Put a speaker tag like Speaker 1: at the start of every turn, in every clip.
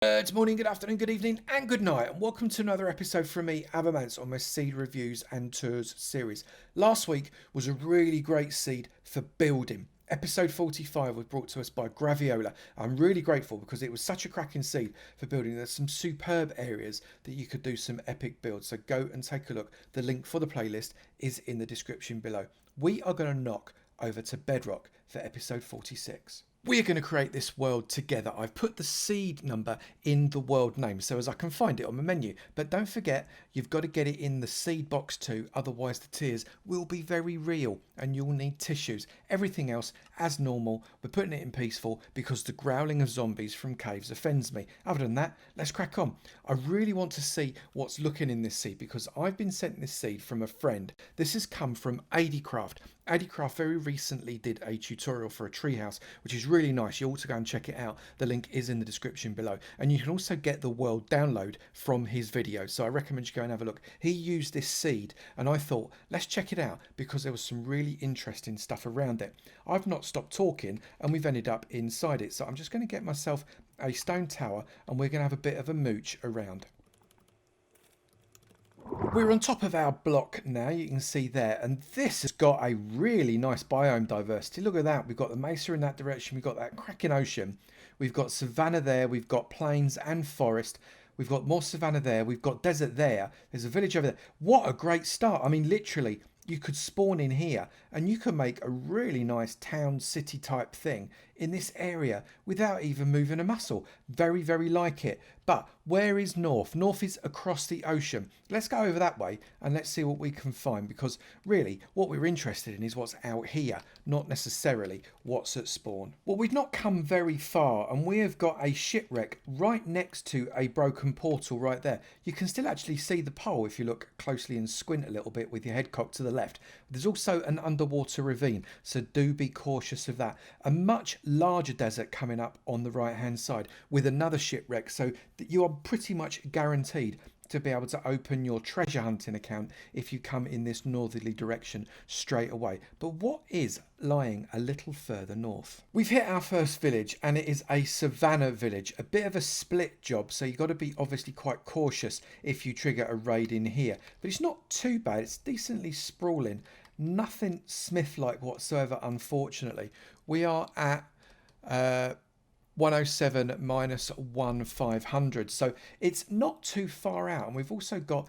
Speaker 1: Good morning, good afternoon, good evening, and good night, and welcome to another episode from me, Avomance, on my seed reviews and tours series. Last week was a really great seed for building. Episode 45 was brought to us by Graviola. I'm really grateful because it was such a cracking seed for building. There's some superb areas that you could do some epic builds, so go and take a look. The link for the playlist is in the description below. We are going to knock over to Bedrock for episode 46. We're going to create this world together. I've put the seed number in the world name so as I can find it on the menu. But don't forget, you've got to get it in the seed box too, otherwise the tears will be very real and you'll need tissues. Everything else, as normal, we're putting it in peaceful because the growling of zombies from caves offends me. Other than that, let's crack on. I really want to see what's looking in this seed because I've been sent this seed from a friend. This has come from ADcraft. ADcraft very recently did a tutorial for a treehouse, which is really nice. You ought to go and check it out. The link is in the description below. And you can also get the world download from his video. So I recommend you go and have a look. He used this seed and I thought, let's check it out because there was some really interesting stuff around it. I've not stopped talking and we've ended up inside it. So I'm just going to get myself a stone tower and we're going to have a bit of a mooch around. We're on top of our block now, you can see there, and this has got a really nice biome diversity. Look at that, we've got the mesa in that direction, we've got that cracking ocean, we've got savanna there, we've got plains and forest, we've got more savanna there, we've got desert there, there's a village over there. What a great start. I mean, literally, you could spawn in here and you can make a really nice town city type thing in this area without even moving a muscle. Very, very like it. But where is north? North is across the ocean. Let's go over that way and let's see what we can find, because really what we're interested in is what's out here, not necessarily what's at spawn. Well, we've not come very far and we have got a shipwreck right next to a broken portal right there. You can still actually see the pole if you look closely and squint a little bit with your head cocked to the left. There's also an underwater ravine, so do be cautious of that. A much larger desert coming up on the right hand side with another shipwreck, so that you are pretty much guaranteed to be able to open your treasure hunting account if you come in this northerly direction straight away. But what is lying a little further north? We've hit our first village and it is a Savanna Village, a bit of a split job, so you've got to be obviously quite cautious if you trigger a raid in here. But it's not too bad, it's decently sprawling, nothing Smith like whatsoever, unfortunately. We are at 107 minus 1500, so it's not too far out, and we've also got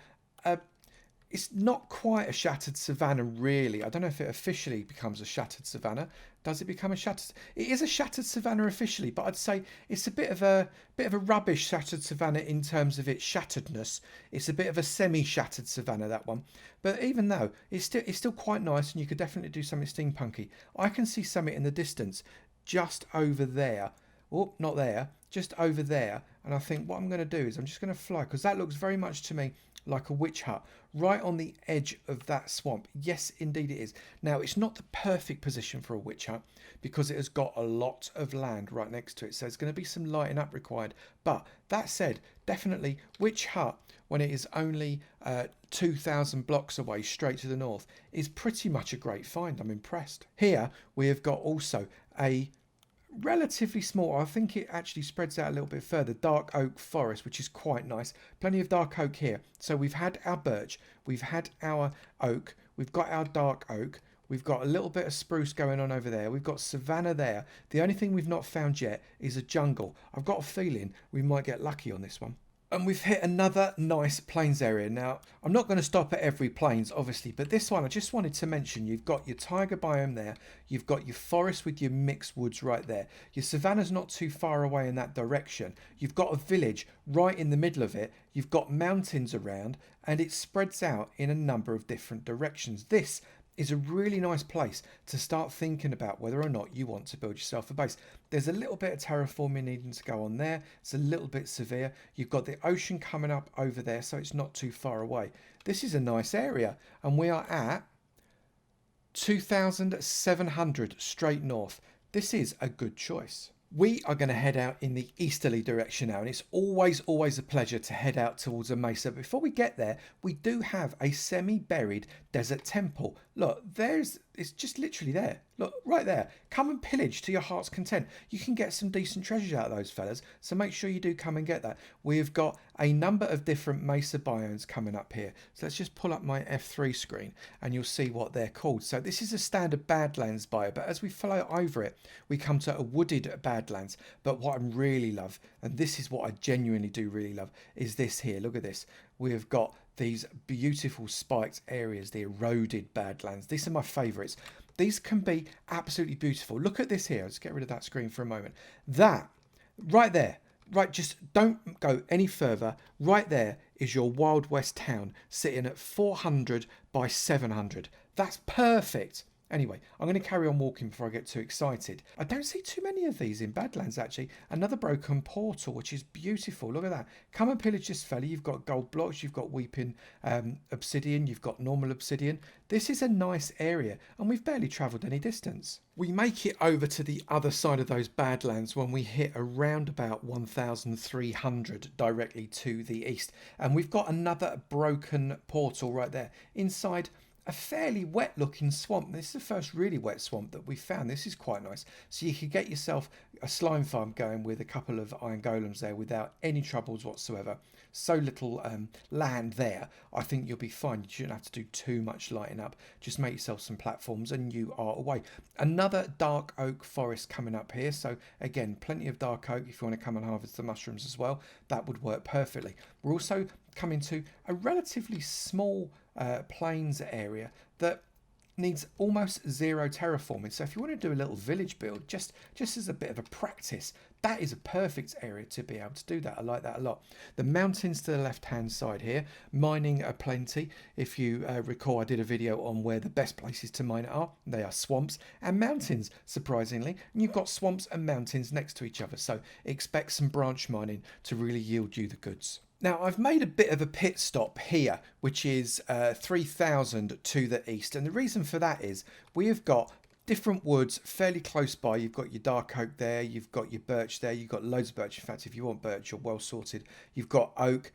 Speaker 1: it's not quite a shattered savanna really. I don't know if it officially becomes a shattered savanna. Does it become a shattered? It is a shattered savanna officially, but I'd say it's a bit of a rubbish shattered savanna in terms of its shatteredness. It's a bit of a semi-shattered savanna, that one. But even though it's still quite nice, and you could definitely do something steampunky. I can see something in the distance just over there. Oh, not there, just over there. And I think what I'm going to do is I'm just going to fly, because that looks very much to me like a witch hut right on the edge of that swamp. Yes, indeed it is. Now, it's not the perfect position for a witch hut because it has got a lot of land right next to it. So there's going to be some lighting up required. But that said, definitely witch hut, when it is only 2,000 blocks away straight to the north, is pretty much a great find. I'm impressed. Here we have got also a relatively small, I think it actually spreads out a little bit further, dark oak forest, which is quite nice. Plenty of dark oak here. So we've had our birch, we've had our oak, we've got our dark oak, we've got a little bit of spruce going on over there, we've got savanna there. The only thing we've not found yet is a jungle. I've got a feeling we might get lucky on this one. And we've hit another nice plains area. Now, I'm not going to stop at every plains, obviously, but this one I just wanted to mention. You've got your taiga biome there. You've got your forest with your mixed woods right there. Your savanna's not too far away in that direction. You've got a village right in the middle of it. You've got mountains around, and it spreads out in a number of different directions. This is a really nice place to start thinking about whether or not you want to build yourself a base. There's a little bit of terraforming needing to go on there. It's a little bit severe. You've got the ocean coming up over there, so it's not too far away. This is a nice area, and we are at 2,700 straight north. This is a good choice. We are going to head out in the easterly direction now, and it's always a pleasure to head out towards a mesa. Before we get there, we do have a semi-buried desert temple Look, it's just literally there. Look, right there. Come and pillage to your heart's content. You can get some decent treasures out of those fellas, so make sure you do come and get that. We've got a number of different mesa biomes coming up here. So let's just pull up my F3 screen and you'll see what they're called. So this is a standard Badlands biome, but as we flow over it, we come to a wooded Badlands. But what I really love, and this is what I genuinely do really love, is this here. Look at this. We've got these beautiful spiked areas, the eroded Badlands. These are my favourites. These can be absolutely beautiful. Look at this here. Let's get rid of that screen for a moment. That right there, right, just don't go any further. Right there is your Wild West town sitting at 400 by 700. That's perfect. Anyway, I'm going to carry on walking before I get too excited. I don't see too many of these in Badlands, actually. Another broken portal, which is beautiful. Look at that. Come and pillage this fella. You've got gold blocks. You've got weeping obsidian. You've got normal obsidian. This is a nice area, and we've barely travelled any distance. We make it over to the other side of those Badlands when we hit around about 1,300 directly to the east. And we've got another broken portal right there. Inside a fairly wet looking swamp. This is the first really wet swamp that we found. This is quite nice. So you could get yourself a slime farm going with a couple of iron golems there without any troubles whatsoever. So little land there. I think you'll be fine. You shouldn't have to do too much lighting up. Just make yourself some platforms and you are away. Another dark oak forest coming up here. So again, plenty of dark oak if you want to come and harvest the mushrooms as well. That would work perfectly. We're also coming to a relatively small plains area that needs almost zero terraforming. So if you want to do a little village build, just as a bit of a practice, that is a perfect area to be able to do that. I like that a lot. The mountains to the left hand side here, mining are plenty. If you recall, I did a video on where the best places to mine are. They are swamps and mountains, surprisingly. And you've got swamps and mountains next to each other. So expect some branch mining to really yield you the goods. Now, I've made a bit of a pit stop here, which is 3,000 to the east. And the reason for that is we have got different woods fairly close by. You've got your dark oak there. You've got your birch there. You've got loads of birch. In fact, if you want birch, you're well sorted. You've got oak.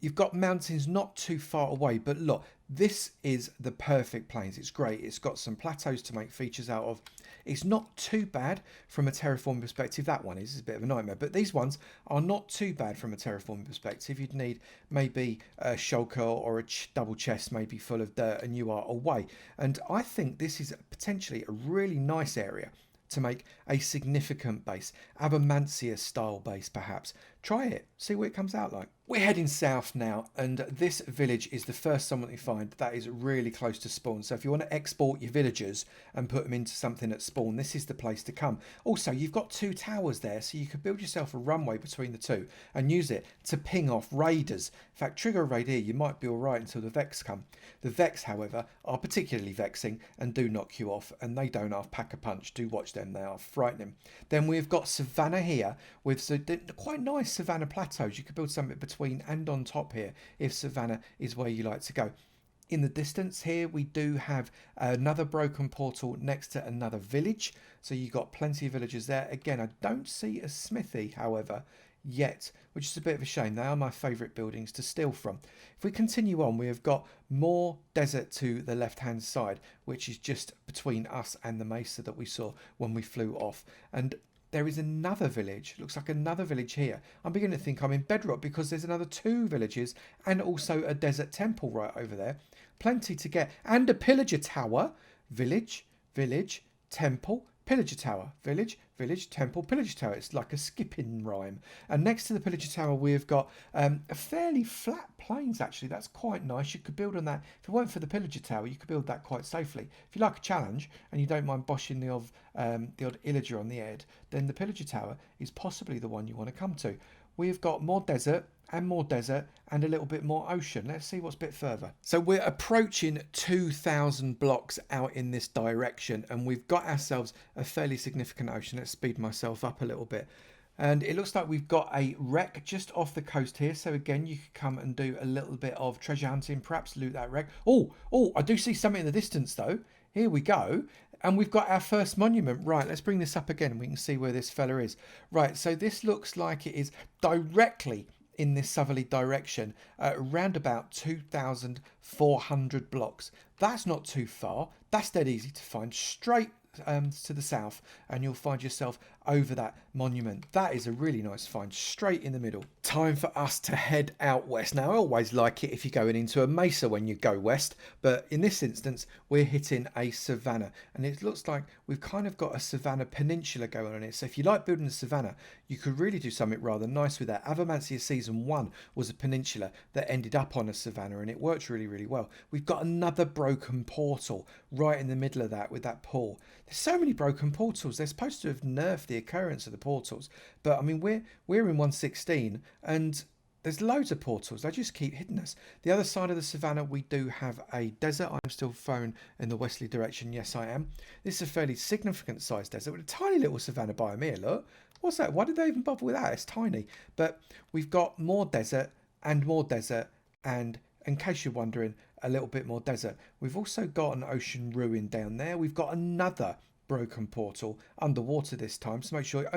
Speaker 1: You've got mountains not too far away. But look, this is the perfect plains. It's great. It's got some plateaus to make features out of. It's not too bad from a terraforming perspective. That one is a bit of a nightmare, but these ones are not too bad from a terraforming perspective. You'd need maybe a shulker or a double chest maybe full of dirt and you are away. And I think this is potentially a really nice area to make a significant base, Avomance style base perhaps. Try it, see what it comes out like. We're heading south now, and this village is the first one that we find that is really close to spawn. So if you want to export your villagers and put them into something at spawn, this is the place to come. Also, you've got 2 towers there, so you could build yourself a runway between the 2 and use it to ping off raiders. In fact, trigger a raid here, you might be all right until the Vex come. The Vex, however, are particularly vexing and do knock you off, and they don't half pack a punch. Do watch them, they are frightening. Then we've got Savannah here with quite nice Savannah plateaus. You could build something between and on top here if Savannah is where you like to go. In the distance here we do have another broken portal next to another village, so you've got plenty of villagers there. Again, I don't see a smithy however yet, which is a bit of a shame. They are my favourite buildings to steal from. If we continue on, we have got more desert to the left hand side, which is just between us and the mesa that we saw when we flew off. And there is another village, looks like another village here. I'm beginning to think I'm in Bedrock because there's another 2 villages and also a desert temple right over there. Plenty to get. And a pillager tower. Village, village, temple, pillager tower. Village, village, temple, pillager tower. It's like a skipping rhyme. And next to the pillager tower we've got a fairly flat plains actually. That's quite nice. You could build on that. If it weren't for the pillager tower, you could build that quite safely. If you like a challenge and you don't mind boshing the odd illager on the head, then the pillager tower is possibly the one you want to come to. We've got more desert and a little bit more ocean. Let's see what's a bit further. So we're approaching 2,000 blocks out in this direction and we've got ourselves a fairly significant ocean. Let's speed myself up a little bit. And it looks like we've got a wreck just off the coast here. So again, you could come and do a little bit of treasure hunting, perhaps loot that wreck. Oh, I do see something in the distance though. Here we go. And we've got our first monument. Right, let's bring this up again. We can see where this fella is. Right, so this looks like it is directly in this southerly direction, around about 2,400 blocks. That's not too far. That's dead easy to find. Straight to the south and you'll find yourself over that monument. That is a really nice find, straight in the middle. Time for us to head out west. Now, I always like it if you're going into a mesa when you go west, but in this instance we're hitting a savanna, and it looks like we've kind of got a savanna peninsula going on here. So if you like building a savanna, you could really do something rather nice with that. Avomance season 1 was a peninsula that ended up on a savanna, and it worked really, really well. We've got another broken portal right in the middle of that with that pool. There's so many broken portals. They're supposed to have nerfed the occurrence of the portals, but I mean we're in 1.16 and there's loads of portals. They just keep hitting us. The other side of the savannah, we do have a desert. I'm still thrown in the westerly direction. Yes, I am. This is a fairly significant sized desert with a tiny little savannah biome here. Look, what's that? Why did they even bother with that? It's tiny. But we've got more desert and more desert, and in case you're wondering, a little bit more desert. We've also got an ocean ruin down there. We've got another broken portal underwater this time. So make sure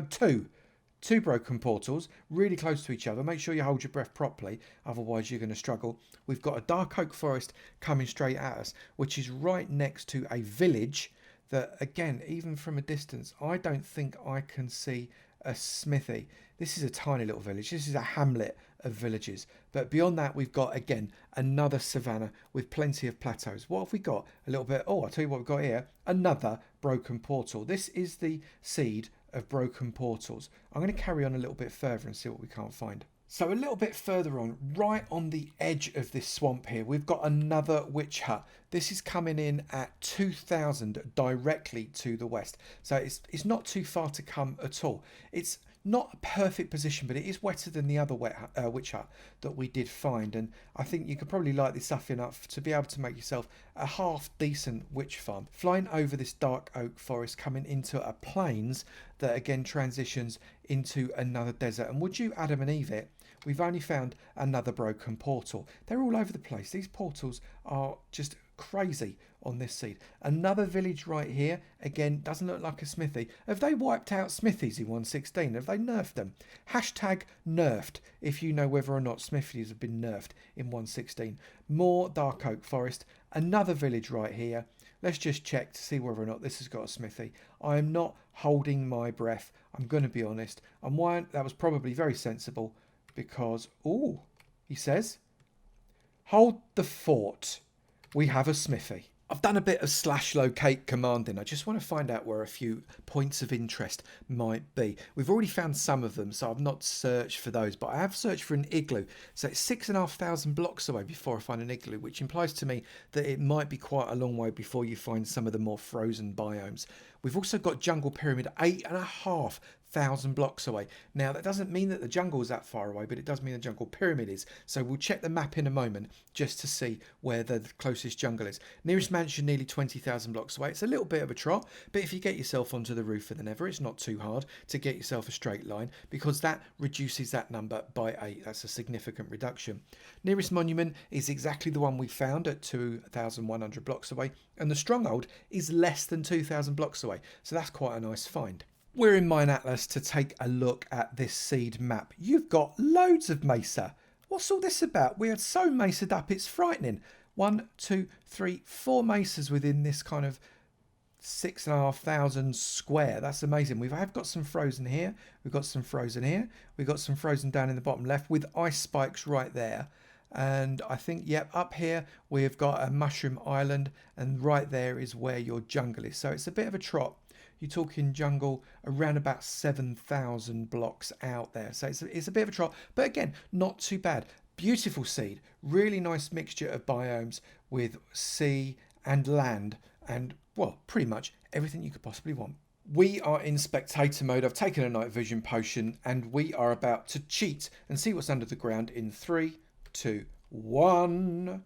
Speaker 1: two broken portals really close to each other. Make sure you hold your breath properly, otherwise you're going to struggle. We've got a dark oak forest coming straight at us, which is right next to a village that, again, even from a distance, I don't think I can see a smithy. This is a tiny little village. This is a hamlet of villages. But beyond that, we've got, again, another savanna with plenty of plateaus. What have we got? A little bit. Oh, I'll tell you what we've got here. Another broken portal. This is the seed of broken portals. I'm going to carry on a little bit further and see what we can't find. So a little bit further on, right on the edge of this swamp here, we've got another witch hut. This is coming in at 2,000 directly to the west. So it's not too far to come at all. It's not a perfect position, but it is wetter than the other witch hut that we did find. And I think you could probably light this up enough to be able to make yourself a half decent witch farm. Flying over this dark oak forest, coming into a plains that again transitions into another desert. And would you Adam and Eve it? We've only found another broken portal. They're all over the place. These portals are just crazy on this seed. Another village right here. Again, doesn't look like a smithy. Have they wiped out smithies in 1.16? Have they nerfed them? Hashtag nerfed if you know whether or not smithies have been nerfed in 1.16. More dark oak forest. Another village right here. Let's just check to see whether or not this has got a smithy. I am not holding my breath. I'm going to be honest. And why that was probably very sensible, because, ooh, he says, hold the fort. We have a smithy. I've done a bit of /locate commanding. I just want to find out where a few points of interest might be. We've already found some of them, so I've not searched for those, but I have searched for an igloo. So it's 6,500 blocks away before I find an igloo, which implies to me that it might be quite a long way before you find some of the more frozen biomes. We've also got jungle pyramid, 8,500 blocks away. Now, that doesn't mean that the jungle is that far away, but it does mean the jungle pyramid is. So we'll check the map in a moment just to see where the closest jungle is. Nearest mansion, nearly 20,000 blocks away. It's a little bit of a trot, but if you get yourself onto the roof of the Nether, it's not too hard to get yourself a straight line, because that reduces that number by 8. That's a significant reduction. Nearest monument is exactly the one we found at 2,100 blocks away, and the stronghold is less than 2,000 blocks away. So that's quite a nice find. We're in Mine Atlas to take a look at this seed map. You've got loads of mesa. What's all this about? We are so mesa'd up, it's frightening. 1, 2, 3, 4 mesas within this kind of 6,500 square. That's amazing. Have got some frozen here. We've got some frozen here. We've got some frozen down in the bottom left with ice spikes right there. And I think, yep, up here we've got a mushroom island, and right there is where your jungle is. So it's a bit of a trot. You're talking jungle around about 7,000 blocks out there. So it's a bit of a trot, but again, not too bad. Beautiful seed. Really nice mixture of biomes with sea and land and, well, pretty much everything you could possibly want. We are in spectator mode. I've taken a night vision potion and we are about to cheat and see what's under the ground in 3, 2, 1.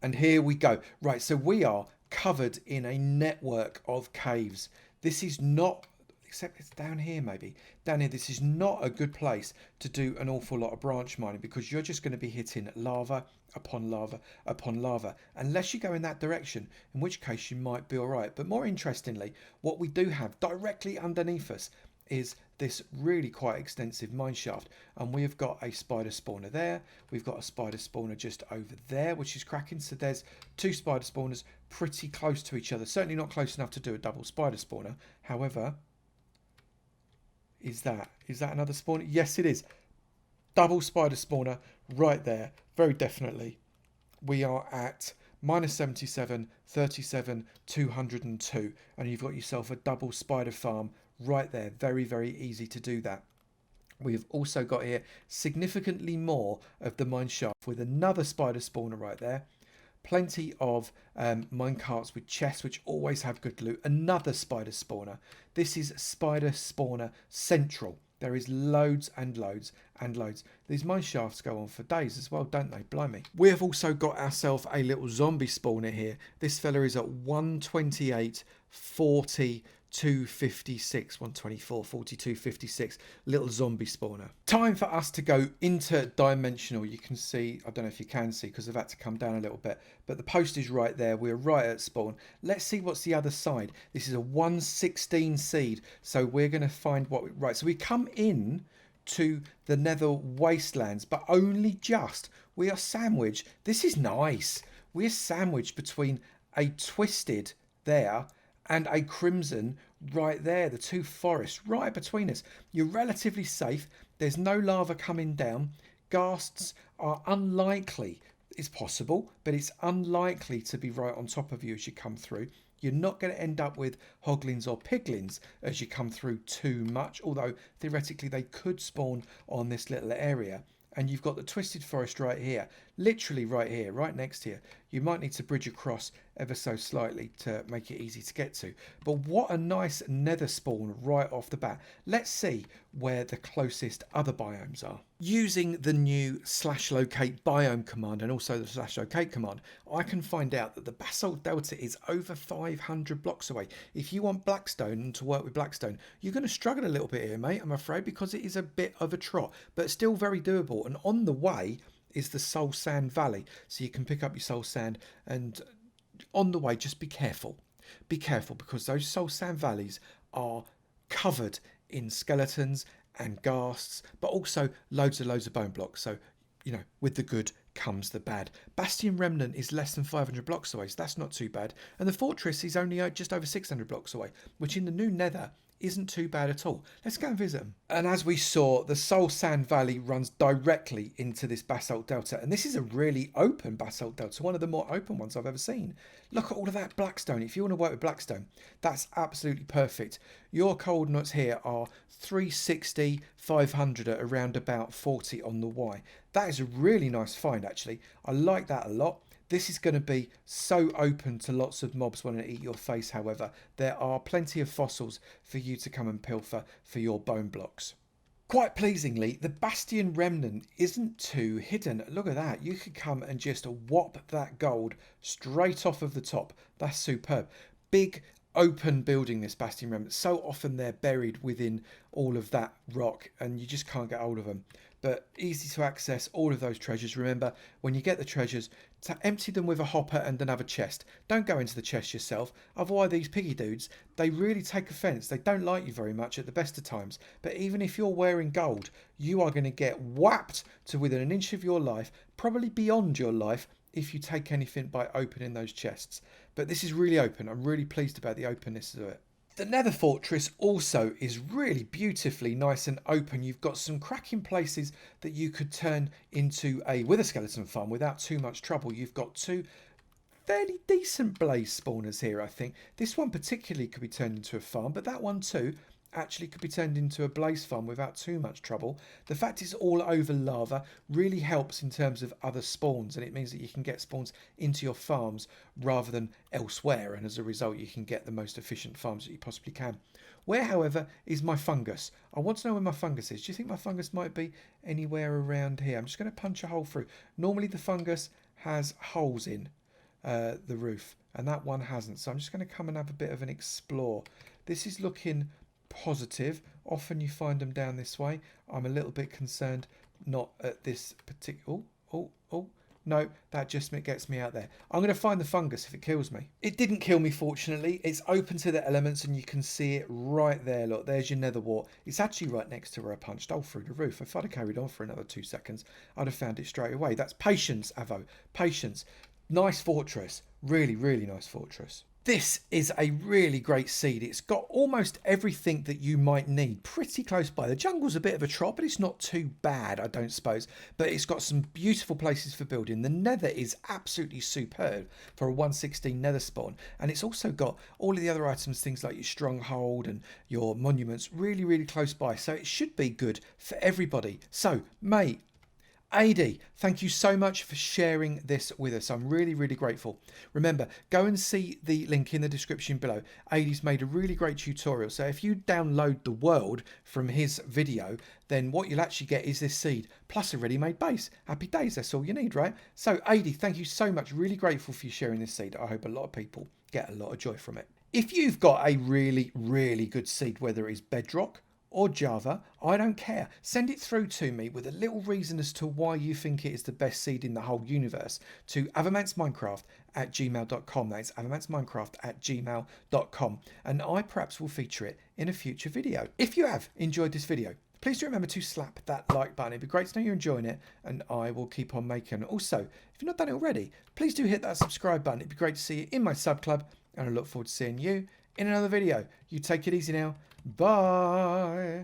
Speaker 1: And here we go. Right, so we are covered in a network of caves. This is not, except it's down here maybe. Down here, this is not a good place to do an awful lot of branch mining, because you're just going to be hitting lava upon lava upon lava, unless you go in that direction, in which case you might be all right. But more interestingly, what we do have directly underneath us is this really quite extensive mine shaft, and we have got a spider spawner there. We've got a spider spawner just over there, which is cracking. So there's 2 spider spawners pretty close to each other. Certainly not close enough to do a double spider spawner. However, is that another spawner? Yes, it is. Double spider spawner right there. Very definitely. We are at -77, 37, 202, and you've got yourself a double spider farm right there. Very, very easy to do that. We've also got here significantly more of the mine shaft with another spider spawner right there. Plenty of mine carts with chests, which always have good loot. Another spider spawner. This is spider spawner central. There is loads and loads and loads. These mine shafts go on for days as well, don't they? Blimey. We have also got ourselves a little zombie spawner here. This fella is at 128, 40, 256, 124, 42, 56, little zombie spawner. Time for us to go interdimensional. You can see, I don't know if you can see because I've had to come down a little bit, but the post is right there. We're right at spawn. Let's see what's the other side. This is a 116 seed, so we're going to find what right. So we come in to the Nether Wastelands, but only just. We are sandwiched. This is nice. We're sandwiched between a twisted there and a crimson right there. The 2 forests right between us. You're relatively safe. There's no lava coming down. Ghasts are unlikely. It's possible, but it's unlikely to be right on top of you as you come through. You're not going to end up with hoglins or piglins as you come through too much, although theoretically they could spawn on this little area. And you've got the twisted forest right here, literally right here, right next here. You might need to bridge across ever so slightly to make it easy to get to. But what a nice nether spawn right off the bat. Let's see where the closest other biomes are. Using the new /locate biome command and also the /locate command, I can find out that the basalt delta is over 500 blocks away. If you want blackstone and to work with blackstone, you're going to struggle a little bit here, mate, I'm afraid, because it is a bit of a trot, but still very doable. And on the way is the soul sand valley, so you can pick up your soul sand, and on the way just be careful because those soul sand valleys are covered in skeletons and ghasts, but also loads of bone blocks. So, you know, with the good comes the bad. Bastian Remnant is less than 500 blocks away, so that's not too bad. And the fortress is only just over 600 blocks away, which in the new Nether isn't too bad at all. Let's go and visit them. And as we saw, the Soul Sand Valley runs directly into this basalt delta, and this is a really open basalt delta, one of the more open ones I've ever seen. Look at all of that blackstone. If you want to work with blackstone, that's absolutely perfect. Your coordinates here are 360, 500 at around about 40 on the Y. That is a really nice find, actually. I like that a lot. This is going to be so open to lots of mobs wanting to eat your face, however. There are plenty of fossils for you to come and pilfer for your bone blocks. Quite pleasingly, the Bastian Remnant isn't too hidden. Look at that. You could come and just whop that gold straight off of the top. That's superb. Big open building, this Bastian Remnant. So often they're buried within all of that rock and you just can't get hold of them. But easy to access all of those treasures. Remember, when you get the treasures, to empty them with a hopper and another chest. Don't go into the chest yourself. Otherwise, these piggy dudes, they really take offence. They don't like you very much at the best of times. But even if you're wearing gold, you are going to get whapped to within an inch of your life, probably beyond your life, if you take anything by opening those chests. But this is really open. I'm really pleased about the openness of it. The Nether Fortress also is really beautifully nice and open. You've got some cracking places that you could turn into a wither skeleton farm without too much trouble. You've got 2 fairly decent blaze spawners here, I think. This one particularly could be turned into a farm, but that one too actually could be turned into a blaze farm without too much trouble. The fact it's all over lava really helps in terms of other spawns, and it means that you can get spawns into your farms rather than elsewhere, and as a result you can get the most efficient farms that you possibly can. Where, however, is my fungus? I want to know where my fungus is. Do you think my fungus might be anywhere around here? I'm just going to punch a hole through. Normally the fungus has holes in the roof, and that one hasn't, so I'm just going to come and have a bit of an explore. This is looking positive. Often you find them down this way. I'm a little bit concerned not at this particular No, that just gets me out there. I'm going to find the fungus if it kills me. It didn't kill me, fortunately. It's open to the elements and you can see it right there. Look, there's your nether wart. It's actually right next to where I punched hole through the roof. If I'd have carried on for another 2 seconds, I'd have found it straight away. That's patience, Avo. Patience. Nice fortress. Really, really nice fortress. This is a really great seed. It's got almost everything that you might need pretty close by. The jungle's a bit of a trot, but it's not too bad, I don't suppose. But it's got some beautiful places for building. The nether is absolutely superb for a 116 nether spawn. And it's also got all of the other items, things like your stronghold and your monuments, really, really close by. So it should be good for everybody. So, mate, AD, thank you so much for sharing this with us. I'm really, really grateful. Remember, go and see the link in the description below. AD's made a really great tutorial. So if you download the world from his video, then what you'll actually get is this seed plus a ready-made base. Happy days, that's all you need, right? So AD, thank you so much. Really grateful for you sharing this seed. I hope a lot of people get a lot of joy from it. If you've got a really, really good seed, whether it is bedrock or Java, I don't care. Send it through to me with a little reason as to why you think it is the best seed in the whole universe to avomanceminecraft@gmail.com. That's avomanceminecraft@gmail.com. And I perhaps will feature it in a future video. If you have enjoyed this video, please do remember to slap that like button. It'd be great to know you're enjoying it, and I will keep on making. Also, if you've not done it already, please do hit that subscribe button. It'd be great to see you in my sub club, and I look forward to seeing you in another video. You take it easy now. Bye.